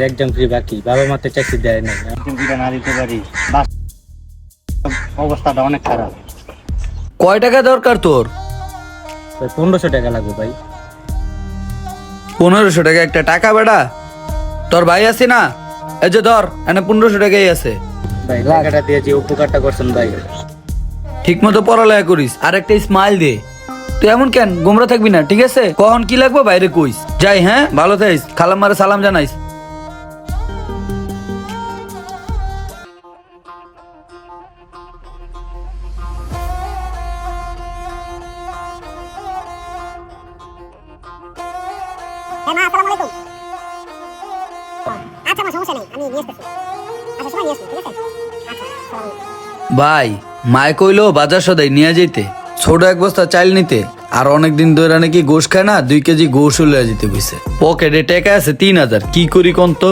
একদম ফ্রি বাকি, বাবা মাতে চাকরি দেয় নাই, একদম ফ্রিটা না দিতে পারি, বাস অবস্থাটা অনেক খারাপ। কয় টাকা দরকার তোর? ভাই 1500 টাকা লাগবে ভাই। 1500 টাকা একটা টাকা বেটা? তোর ভাই আছে না, এই যে ধর এনে 1500 টাকাই আছে। ভাই টাকাটা দিয়ে যে উপকারটা করছেন ভাই, ঠিক মতো পড়ালেখা করিস আর একটা স্মাইল দে। তুই এমন কেন গোমরা থাকবি না, ঠিক আছে? কখন কি লাগবে বাইরে কইস। যাই, হ্যাঁ, ভালো থাকিস, খালাম্মারে সালাম জানাইস। হ্যাঁ মা, আসসালামু আলাইকুম। আচ্ছা মা, সমস্যা নেই, আমি নিয়ে আসতেছি। আচ্ছা সময় নিয়ে আসছি, ঠিক আছে? আচ্ছা, আসসালামু আলাইকুম। ভাই, মায় কইলো বাজার সদাই নিয়ে যাইতে, ছোট এক বস্তা চাল নিতে, আর অনেকদিন ধরে নাকি গোশ খায় না, 2 কেজি গোশ লইয়া যেতে কইছে। পকেটে টাকা আছে 3000, কি করি কোন তো?